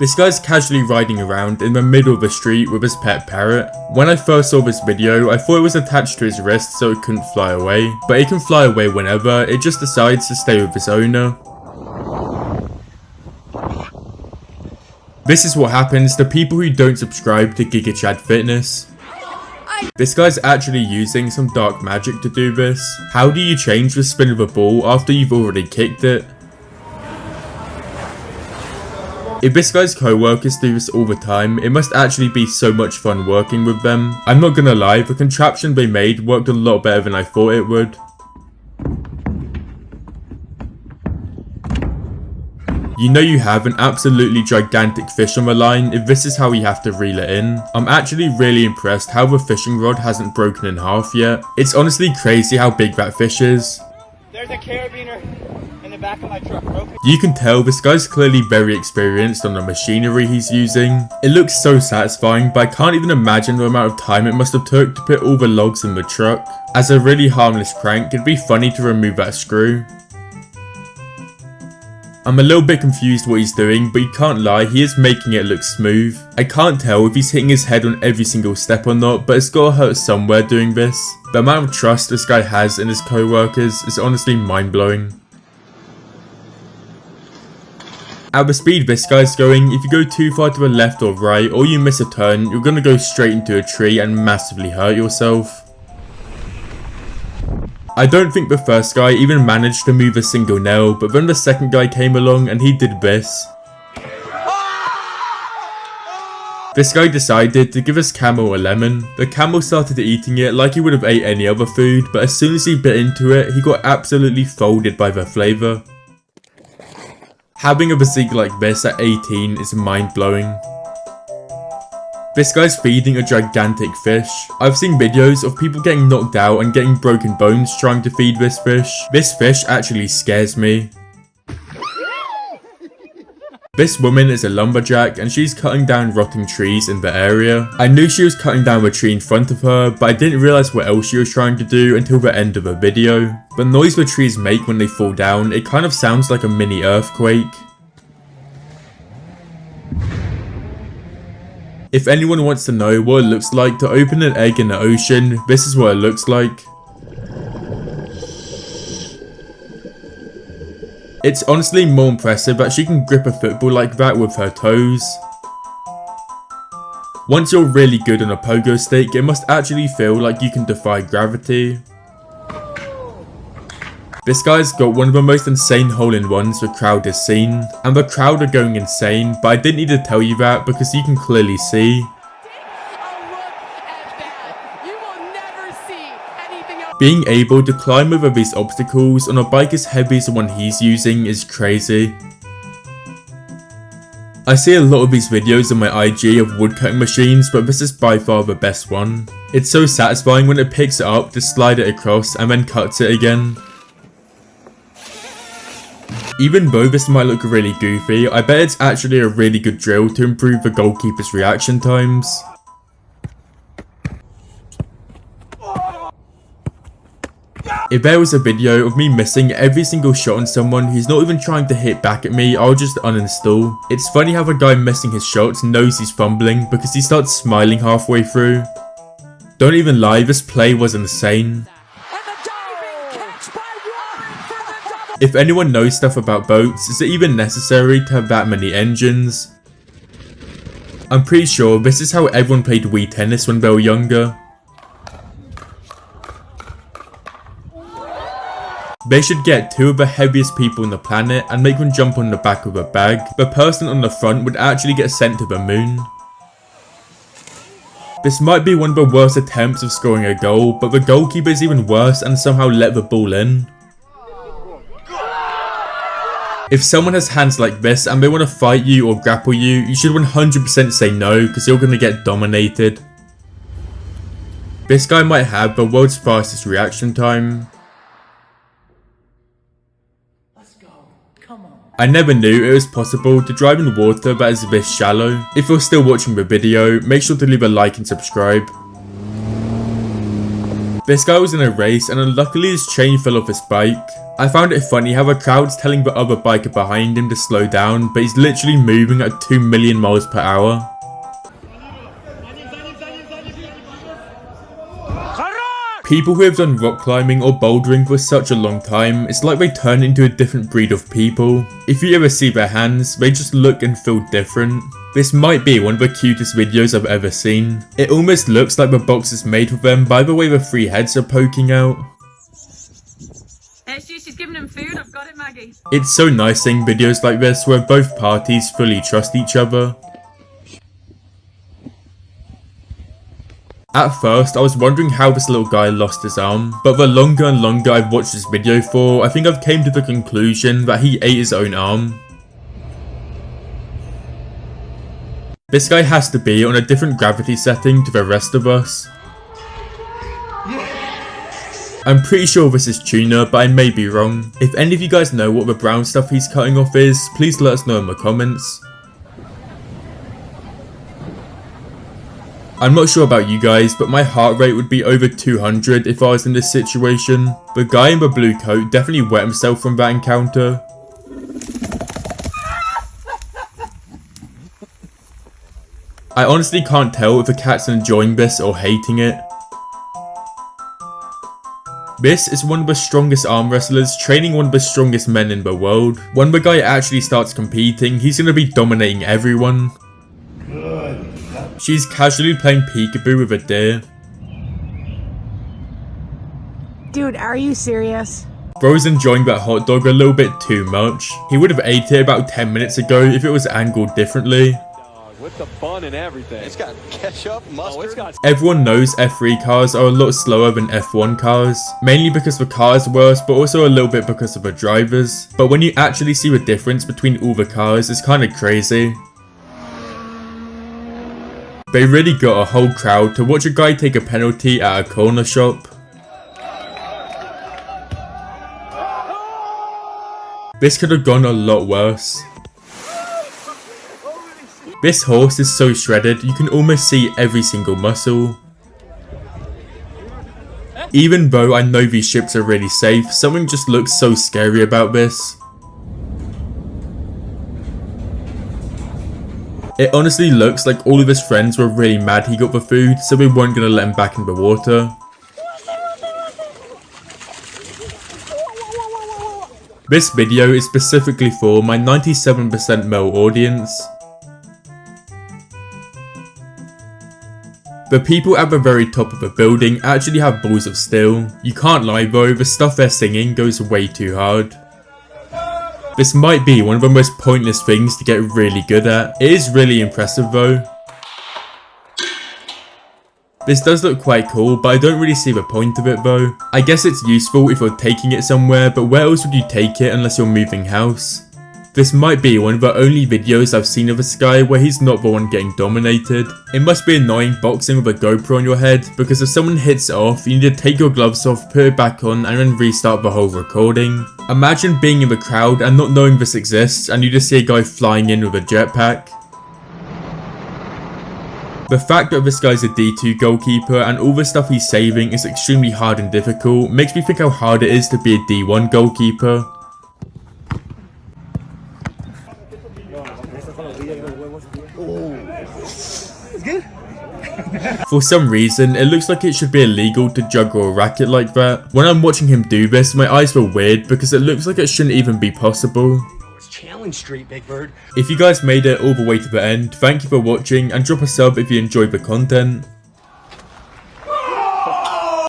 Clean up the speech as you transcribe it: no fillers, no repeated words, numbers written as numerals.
This guy's casually riding around in the middle of the street with his pet parrot. When I first saw this video, I thought it was attached to his wrist so it couldn't fly away. But it can fly away whenever, it just decides to stay with its owner. This is what happens to people who don't subscribe to GigaChadFitness. This guy's actually using some dark magic to do this. How do you change the spin of a ball after you've already kicked it? If this guy's co-workers do this all the time, it must actually be so much fun working with them. I'm not gonna lie, the contraption they made worked a lot better than I thought it would. You know you have an absolutely gigantic fish on the line if this is how you have to reel it in. I'm actually really impressed how the fishing rod hasn't broken in half yet. It's honestly crazy how big that fish is. There's a carabiner in the back of my truck. Okay. You can tell this guy's clearly very experienced on the machinery he's using. It looks so satisfying, but I can't even imagine the amount of time it must have took to put all the logs in the truck. As a really harmless prank, it'd be funny to remove that screw. I'm a little bit confused what he's doing, but you can't lie, he is making it look smooth. I can't tell if he's hitting his head on every single step or not, but it's gotta hurt somewhere doing this. The amount of trust this guy has in his co-workers is honestly mind-blowing. At the speed this guy's going, if you go too far to the left or right, or you miss a turn, you're gonna go straight into a tree and massively hurt yourself. I don't think the first guy even managed to move a single nail, but then the second guy came along and he did this. This guy decided to give his camel a lemon. The camel started eating it like he would have ate any other food, but as soon as he bit into it, he got absolutely folded by the flavour. Having a physique like this at 18 is mind-blowing. This guy's feeding a gigantic fish. I've seen videos of people getting knocked out and getting broken bones trying to feed this fish. This fish actually scares me. This woman is a lumberjack and she's cutting down rotting trees in the area. I knew she was cutting down the tree in front of her, but I didn't realise what else she was trying to do until the end of the video. The noise the trees make when they fall down, it kind of sounds like a mini earthquake. If anyone wants to know what it looks like to open an egg in the ocean, this is what it looks like. It's honestly more impressive that she can grip a football like that with her toes. Once you're really good on a pogo stick, it must actually feel like you can defy gravity. This guy's got one of the most insane hole-in-ones the crowd has seen, and the crowd are going insane, but I didn't need to tell you that because you can clearly see. Being able to climb over these obstacles on a bike as heavy as the one he's using is crazy. I see a lot of these videos on my IG of woodcutting machines, but this is by far the best one. It's so satisfying when it picks it up to slide it across and then cuts it again. Even though this might look really goofy, I bet it's actually a really good drill to improve the goalkeeper's reaction times. If there was a video of me missing every single shot on someone who's not even trying to hit back at me, I'll just uninstall. It's funny how the guy missing his shots knows he's fumbling because he starts smiling halfway through. Don't even lie, this play was insane. If anyone knows stuff about boats, is it even necessary to have that many engines? I'm pretty sure this is how everyone played Wii tennis when they were younger. They should get two of the heaviest people on the planet and make them jump on the back of a bag. The person on the front would actually get sent to the moon. This might be one of the worst attempts of scoring a goal, but the goalkeeper is even worse and somehow let the ball in. If someone has hands like this and they want to fight you or grapple you, you should 100% say no because you're going to get dominated. This guy might have the world's fastest reaction time. Let's go. Come on. I never knew it was possible to drive in water that is this shallow. If you're still watching the video, make sure to leave a like and subscribe. This guy was in a race and unluckily his chain fell off his bike. I found it funny how a crowd's telling the other biker behind him to slow down, but he's literally moving at 2 million miles per hour. People who have done rock climbing or bouldering for such a long time, it's like they turn into a different breed of people. If you ever see their hands, they just look and feel different. This might be one of the cutest videos I've ever seen. It almost looks like the box is made for them by the way the 3 heads are poking out. She's giving him food. I've got it, Maggie. It's so nice seeing videos like this where both parties fully trust each other. At first, I was wondering how this little guy lost his arm, but the longer and longer I've watched this video for, I think I've came to the conclusion that he ate his own arm. This guy has to be on a different gravity setting to the rest of us. I'm pretty sure this is tuna, but I may be wrong. If any of you guys know what the brown stuff he's cutting off is, please let us know in the comments. I'm not sure about you guys, but my heart rate would be over 200 if I was in this situation. The guy in the blue coat definitely wet himself from that encounter. I honestly can't tell if the cat's enjoying this or hating it. This is one of the strongest arm wrestlers training one of the strongest men in the world. When the guy actually starts competing, he's going to be dominating everyone. She's casually playing peekaboo with a deer. Dude, are you serious? Bro's enjoying that hot dog a little bit too much. He would have ate it about 10 minutes ago if it was angled differently. With the bun and everything. It's got ketchup, mustard. Everyone knows F3 cars are a lot slower than F1 cars, mainly because the car is worse, but also a little bit because of the drivers. But when you actually see the difference between all the cars, it's kind of crazy. They really got a whole crowd to watch a guy take a penalty at a corner shop. This could have gone a lot worse. This horse is so shredded, you can almost see every single muscle. Even though I know these ships are really safe, something just looks so scary about this. It honestly looks like all of his friends were really mad he got the food, so they weren't going to let him back in the water. This video is specifically for my 97% male audience. The people at the very top of the building actually have balls of steel. You can't lie though, the stuff they're singing goes way too hard. This might be one of the most pointless things to get really good at. It is really impressive though. This does look quite cool, but I don't really see the point of it though. I guess it's useful if you're taking it somewhere, but where else would you take it unless you're moving house? This might be one of the only videos I've seen of this guy where he's not the one getting dominated. It must be annoying boxing with a GoPro on your head, because if someone hits it off, you need to take your gloves off, put it back on, and then restart the whole recording. Imagine being in the crowd and not knowing this exists, and you just see a guy flying in with a jetpack. The fact that this guy's a D2 goalkeeper and all the stuff he's saving is extremely hard and difficult makes me think how hard it is to be a D1 goalkeeper. For some reason, it looks like it should be illegal to juggle a racket like that. When I'm watching him do this, my eyes feel weird because it looks like it shouldn't even be possible. It's Challenge Street, Big Bird. If you guys made it all the way to the end, thank you for watching and drop a sub if you enjoyed the content.